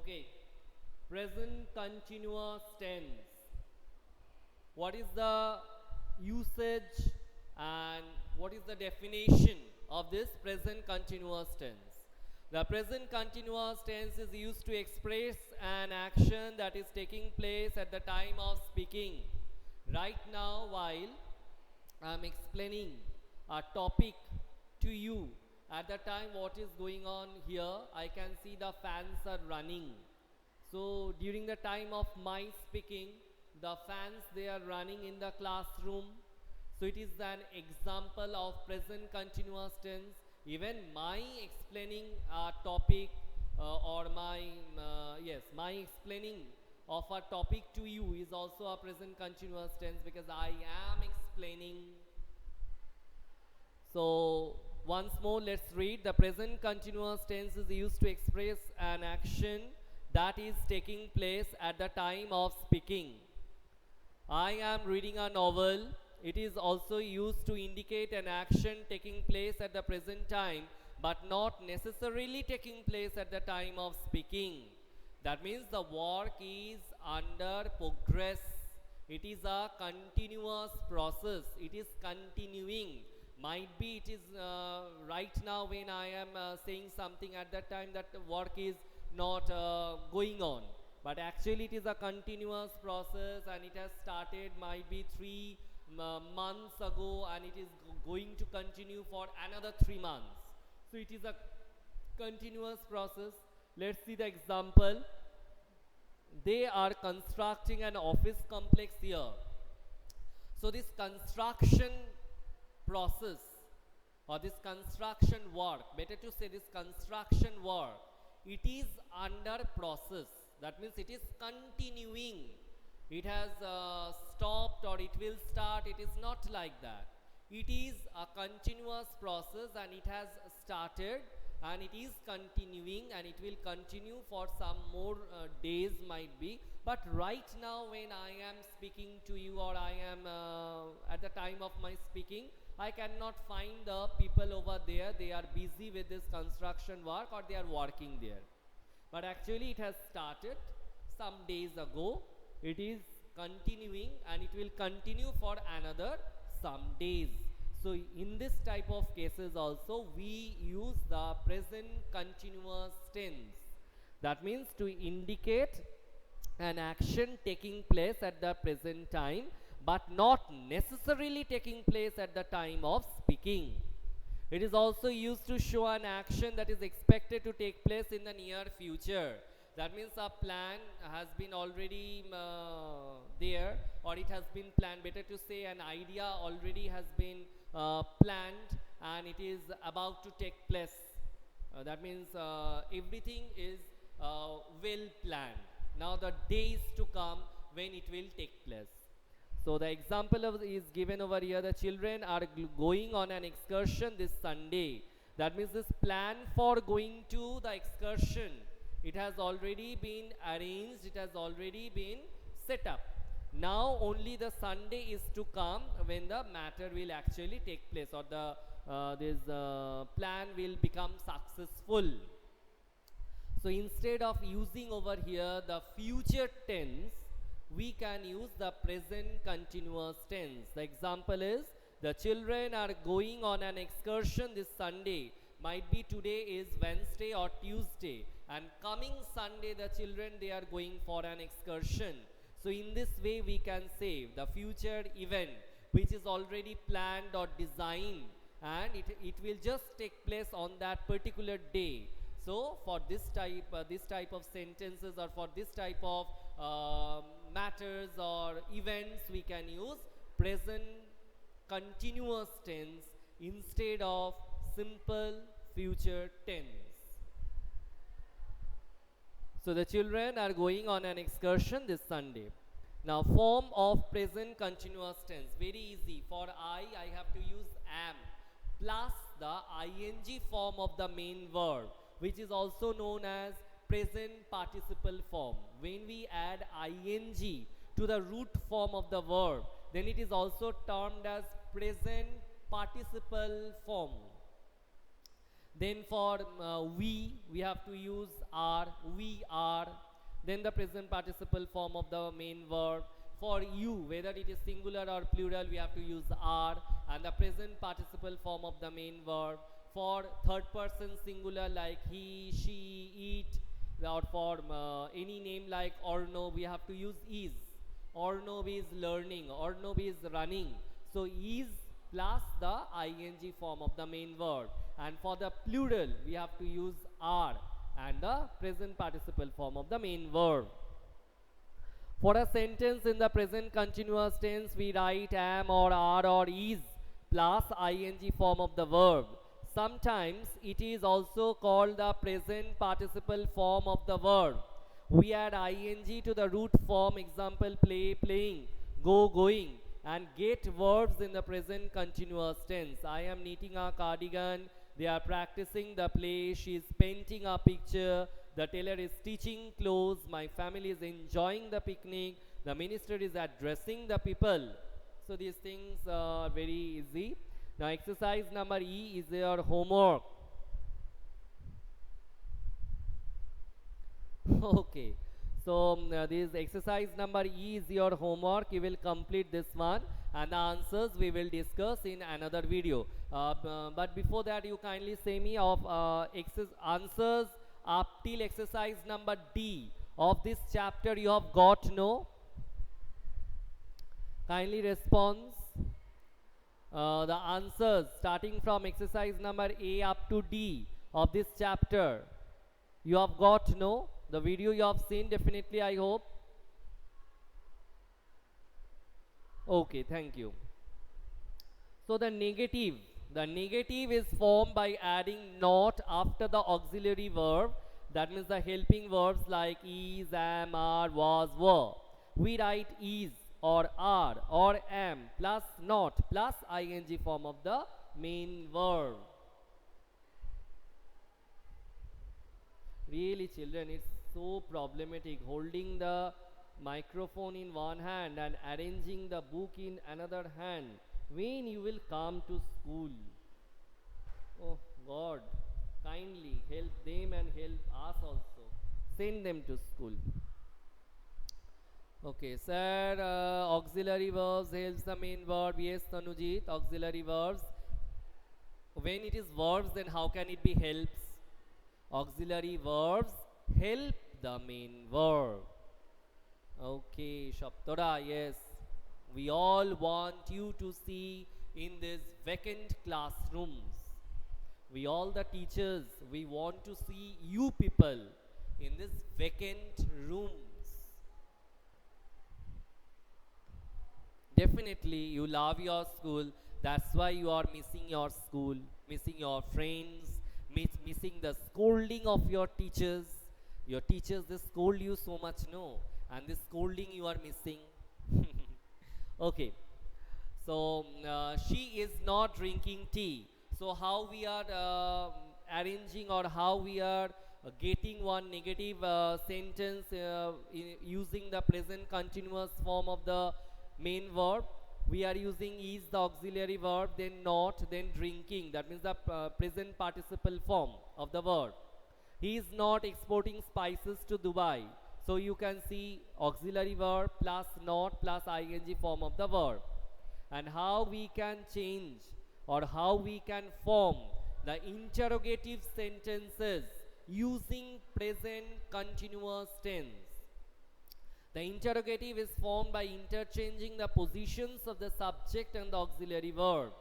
Okay, present continuous tense. What is the usage and what is the definition of this present continuous tense? The present continuous tense is used to express an action that is taking place at the time of speaking. Right now, while I am explaining a topic to you, at the time what is going on here, I can see the fans are running. So during the time of my speaking, the fans they are running in the classroom. So it is an example of present continuous tense. Even my explaining a topic or my explaining of a topic to you is also a present continuous tense because I am explaining. So once more, let's read. The present continuous tense is used to express an action that is taking place at the time of speaking. I am reading a novel. It is also used to indicate an action taking place at the present time, but not necessarily taking place at the time of speaking. That means the work is under progress. It is a continuous process. It is continuing. Might be it is right now when I am saying something at that time that the work is not going on, but actually it is a continuous process and it has started might be 3 months ago and it is going to continue for another 3 months. So it is a continuous process. Let's see the example. They are constructing an office complex here. So this construction process or this construction work, better to say this construction work, it is under process. That means it is continuing. It has stopped or it will start. It is not like that. It is a continuous process and it has started and it is continuing and it will continue for some more days might be. But right now when I am speaking to you or I am at the time of my speaking, I cannot find the people over there. They are busy with this construction work or they are working there. But actually it has started some days ago. It is continuing and it will continue for another some days. So in this type of cases also we use the present continuous tense. That means to indicate an action taking place at the present time but not necessarily taking place at the time of speaking. It is also used to show an action that is expected to take place in the near future. That means a plan has been already there or it has been planned. Better to say an idea already has been planned and it is about to take place. That means everything is well planned. Now the days to come when it will take place. So the example of is given over here. The children are going on an excursion this Sunday. That means this plan for going to the excursion, it has already been arranged, it has already been set up. Now only the Sunday is to come when the matter will actually take place or the this plan will become successful. So instead of using over here the future tense, we can use the present continuous tense. The example is the children are going on an excursion this Sunday. Might be today is Wednesday or Tuesday and coming Sunday the children they are going for an excursion. So in this way we can say the future event which is already planned or designed and it will just take place on that particular day. So for this type of sentences or for this type of matters or events we can use present continuous tense instead of simple future tense. So the children are going on an excursion this Sunday. Now form of present continuous tense, very easy. For I have to use am plus the ing form of the main verb, which is also known as present participle form. When we add ing to the root form of the verb, then it is also termed as present participle form. Then for we have to use are, we are. Then the present participle form of the main verb. For you, whether it is singular or plural, we have to use are, and the present participle form of the main verb. For third person singular like he, she, it, or for any name like Orno, we have to use is. Orno is learning, Orno is running. So is plus the ing form of the main verb. And for the plural, we have to use are and the present participle form of the main verb. For a sentence in the present continuous tense, we write am or are or is plus ing form of the verb. Sometimes it is also called the present participle form of the verb. We add ing to the root form, example play, playing, go, going, and get verbs in the present continuous tense. I am knitting a cardigan, they are practicing the play, she is painting a picture, the tailor is stitching clothes, my family is enjoying the picnic, the minister is addressing the people. So these things are very easy. Now exercise number E is your homework. Okay, so this exercise number E is your homework. You will complete this one, and the answers we will discuss in another video. But before that, you kindly say me of answers up till exercise number D of this chapter you have got no. Kindly response. The answers starting from exercise number A up to D of this chapter you have got no. The video you have seen definitely, I hope. Okay, thank you. So the negative is formed by adding not after the auxiliary verb. That means the helping verbs like is, am, are, was, were. We write is or are or am plus not plus ing form of the main verb. Really children, it's so problematic holding the microphone in one hand and arranging the book in another hand. When you will come to school? Oh God, kindly help them and help us also. Send them to school. Okay, sir, auxiliary verbs helps the main verb. Yes, Tanujit, auxiliary verbs. When it is verbs, then how can it be helps? Auxiliary verbs help the main verb. Okay, Shaptora, yes. We all want you to see in these vacant classrooms. We all the teachers, we want to see you people in these vacant rooms. Definitely you love your school, that's why you are missing your school, missing your friends, missing the scolding of your teachers. Your teachers, they scold you so much, no, and this scolding you are missing. Okay, so she is not drinking tea. So how we are arranging or how we are getting one negative sentence using the present continuous form of the main verb? We are using is the auxiliary verb, then not, then drinking. That means the present participle form of the verb. He is not exporting spices to Dubai. So you can see auxiliary verb plus not plus ing form of the verb. And how we can change or how we can form the interrogative sentences using present continuous tense. The interrogative is formed by interchanging the positions of the subject and the auxiliary verb.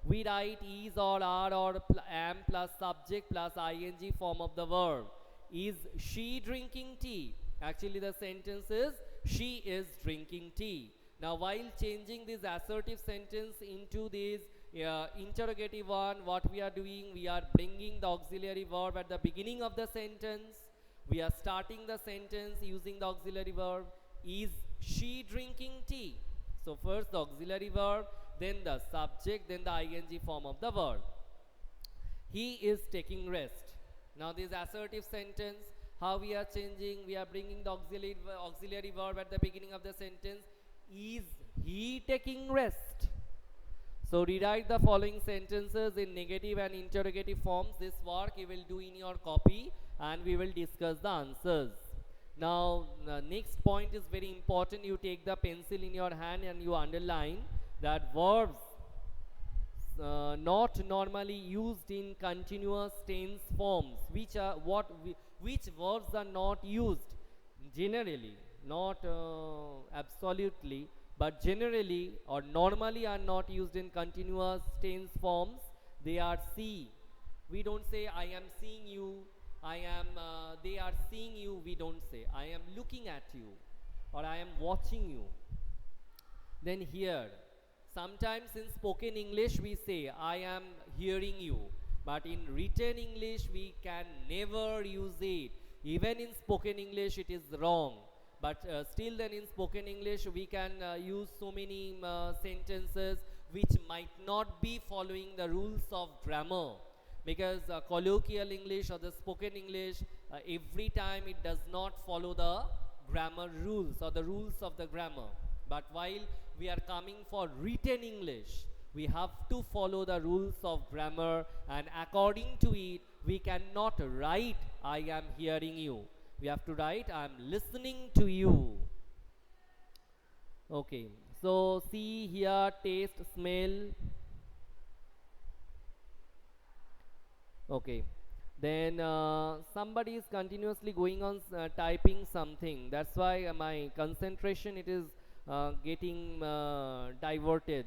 We write is or are or am plus subject plus ing form of the verb. Is she drinking tea? Actually the sentence is she is drinking tea. Now while changing this assertive sentence into this interrogative one, what we are doing, we are bringing the auxiliary verb at the beginning of the sentence. We are starting the sentence using the auxiliary verb. Is she drinking tea? So first the auxiliary verb, then the subject, then the ing form of the verb. He is taking rest. Now this assertive sentence, how we are changing, we are bringing the auxiliary verb at the beginning of the sentence. Is he taking rest? So rewrite the following sentences in negative and interrogative forms. This work you will do in your copy and we will discuss the answers. Now the next point is very important. You take the pencil in your hand and you underline that verbs not normally used in continuous tense forms. Which verbs are not used generally, not absolutely, but generally or normally are not used in continuous tense forms. They are see. We don't say I am seeing you. I am. They are seeing you. We don't say I am looking at you, or I am watching you. Then hear. Sometimes in spoken English we say I am hearing you, but in written English we can never use it. Even in spoken English it is wrong. But still then in spoken English we can use so many sentences which might not be following the rules of grammar, because colloquial English or the spoken English, every time it does not follow the grammar rules or the rules of the grammar. But while we are coming for written English, we have to follow the rules of grammar, and according to it we cannot write I am hearing you. We have to write I am listening to you. Okay, so see, hear, taste, smell. Okay, then somebody is continuously going on typing something. That's why my concentration it is getting diverted.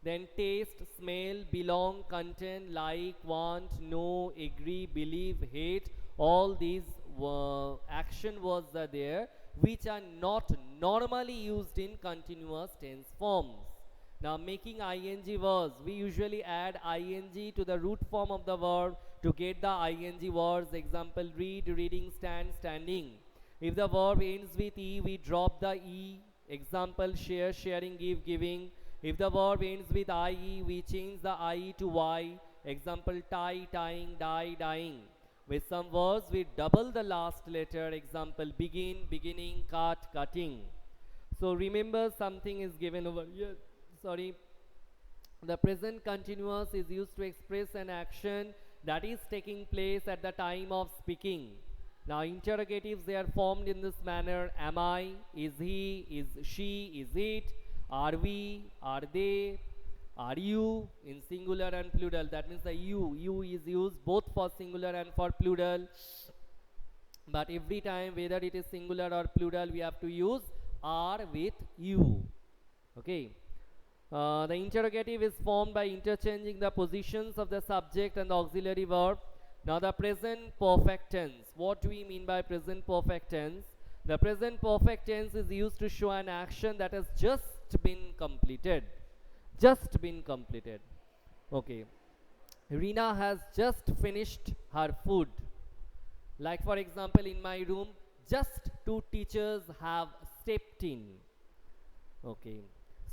Then taste, smell, belong, content, like, want, know, agree, believe, hate. All these action words are there which are not normally used in continuous tense forms. Now making ing words, we usually add ing to the root form of the verb to get the ing words. Example, read, reading, stand, standing. If the verb ends with e, we drop the e. Example, share, sharing, give, giving. If the verb ends with ie, we change the ie to y. Example, tie, tying, die, dying. With some words, we double the last letter. Example, begin, beginning, cut, cutting. So remember, something is given over here. Sorry. The present continuous is used to express an action that is taking place at the time of speaking. Now interrogatives, they are formed in this manner. Am I? Is he? Is she? Is it? Are we? Are they? Are you? In singular and plural. That means the you is used both for singular and for plural. But every time, whether it is singular or plural, we have to use are with you. Okay. The interrogative is formed by interchanging the positions of the subject and the auxiliary verb. Now the present perfect tense. What do we mean by present perfect tense? The present perfect tense is used to show an action that has just been completed. Just been completed. Okay. Rina has just finished her food. Like for example, in my room, just two teachers have stepped in. Okay.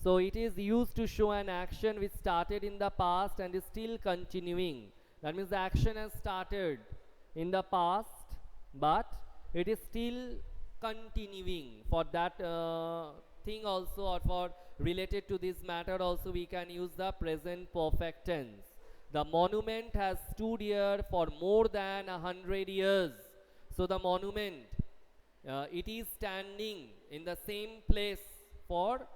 So it is used to show an action which started in the past and is still continuing. That means the action has started in the past, but it is still continuing. For that thing also, or for related to this matter also, we can use the present perfect tense. The monument has stood here for more than 100 years. So the monument, it is standing in the same place for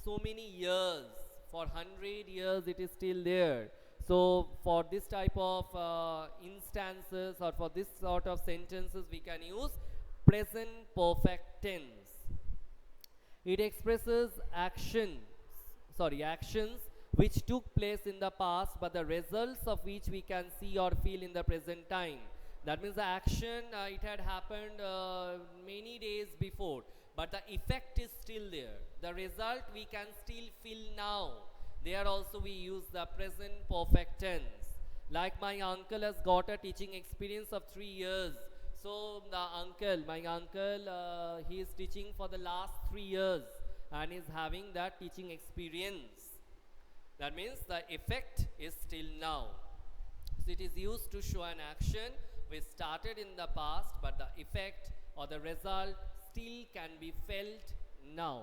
so many years. For 100 years it is still there. So for this type of instances, or for this sort of sentences, we can use present perfect tense. It expresses actions which took place in the past, but the results of which we can see or feel in the present time. That means the action, it had happened many days before, but the effect is still there. The result we can still feel now. There also we use the present perfect tense. Like my uncle has got a teaching experience of 3 years. So my uncle, he is teaching for the last 3 years and is having that teaching experience. That means the effect is still now. So it is used to show an action which started in the past, but the effect or the result still can be felt now.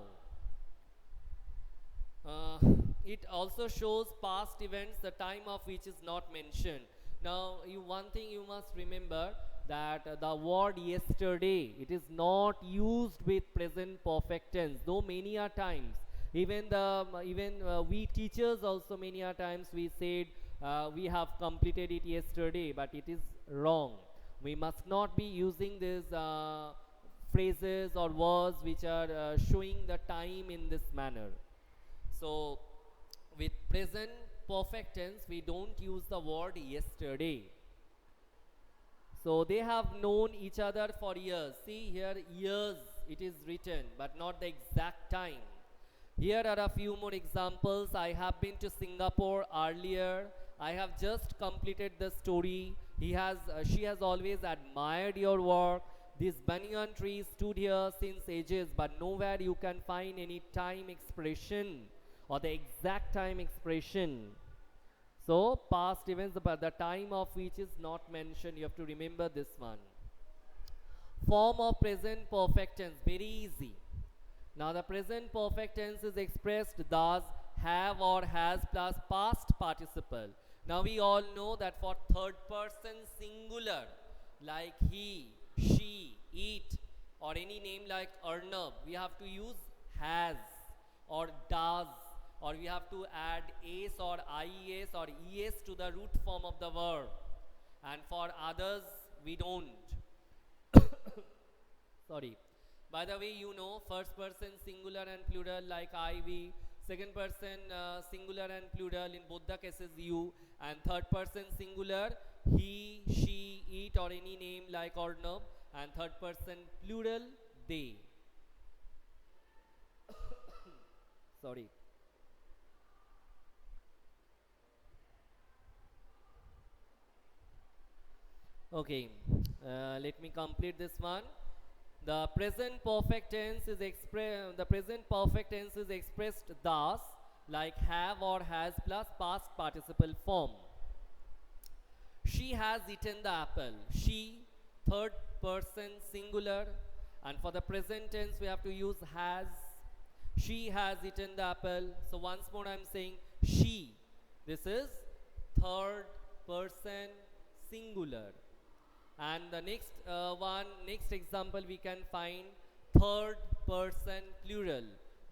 Uh, it also shows past events, the time of which is not mentioned. Now, one thing you must remember that the word yesterday, it is not used with present perfect tense, though many a times. Even we teachers also many a times we said we have completed it yesterday, but it is wrong. We must not be using these phrases or words which are showing the time in this manner. So, with present perfect tense, we don't use the word yesterday. So, they have known each other for years. See here, years it is written, but not the exact time. Here are a few more examples. I have been to Singapore earlier. I have just completed the story. She has always admired your work. This banyan tree stood here since ages, but nowhere you can find any time expression or the exact time expression. So, past events, but the time of which is not mentioned. You have to remember this one. Form of present perfect tense, very easy. Now, the present perfect tense is expressed thus: have or has plus past participle. Now, we all know that for third person singular, like he, she, it, or any name like Arnab, we have to use has or does, or we have to add s or ies or es to the root form of the verb. And for others, we don't. Sorry. By the way, you know first person singular and plural like I, we, second person singular and plural in both the cases you, and third person singular he, she, it, or any name like Arnab, and third person plural they. Sorry. Okay, let me complete this one. The present perfect tense is expressed thus, like have or has plus past participle form. She has eaten the apple. She, third person singular, and for the present tense we have to use has. She has eaten the apple. So once more I am saying she. This is third person singular. And the next example we can find third person plural.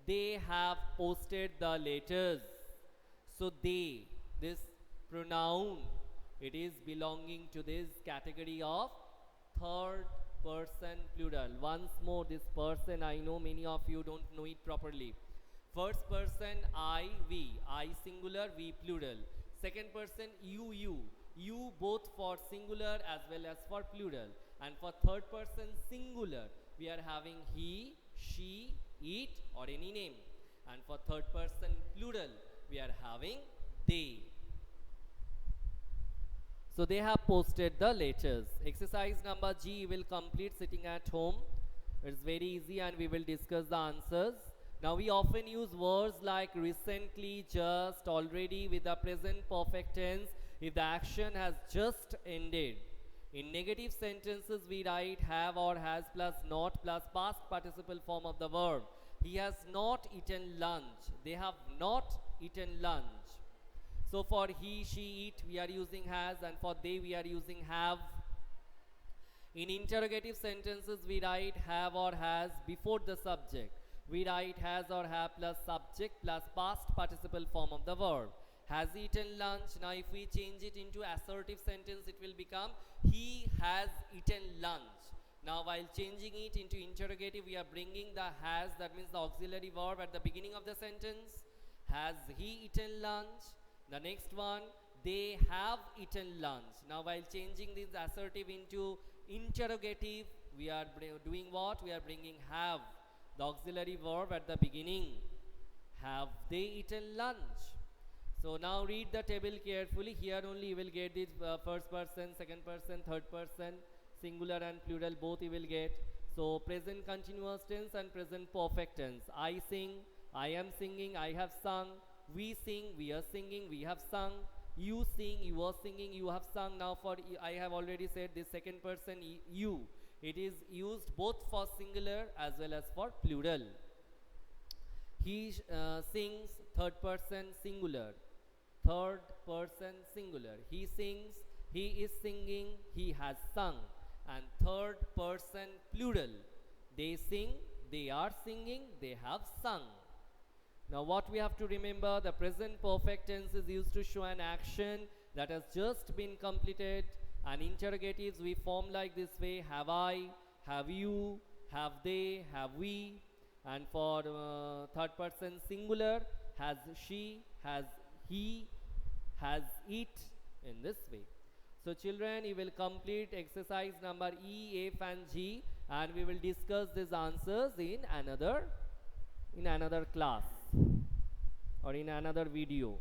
They have posted the letters. So they, this pronoun, it is belonging to this category of third person plural. Once more, this person, I know many of you don't know it properly. First person I, we, I singular, we plural. Second person you both for singular as well as for plural. And for third person singular, we are having he, she, it, or any name. And for third person plural, we are having they. So they have posted the letters. Exercise number G will complete sitting at home. It's very easy and we will discuss the answers. Now we often use words like recently, just, already with the present perfect tense if the action has just ended. In negative sentences we write have or has plus not plus past participle form of the verb. He has not eaten lunch. They have not eaten lunch. So for he, she, it we are using has, and for they we are using have. In interrogative sentences we write have or has before the subject. We write has or have plus subject plus past participle form of the verb. Has eaten lunch. Now if we change it into assertive sentence, it will become he has eaten lunch. Now while changing it into interrogative, we are bringing the has, that means the auxiliary verb at the beginning of the sentence. Has he eaten lunch? The next one, they have eaten lunch. Now while changing this assertive into interrogative, we are doing what? We are bringing have, the auxiliary verb at the beginning. Have they eaten lunch? So now read the table carefully. Here only you will get this first person, second person, third person, singular and plural both you will get. So present continuous tense and present perfect tense. I sing, I am singing, I have sung. We sing, we are singing, we have sung. You sing, you are singing, you have sung. Now for I have already said this second person you. It is used both for singular as well as for plural. He sings third person singular. Third person singular. He sings, he is singing, he has sung. And third person plural. They sing, they are singing, they have sung. Now what we have to remember, the present perfect tense is used to show an action that has just been completed, and interrogatives we form like this way: have I, have you, have they, have we. And for third person singular, has she, has he, has it, in this way. So children, you will complete exercise number E, F and G, and we will discuss these answers in another class or in another video.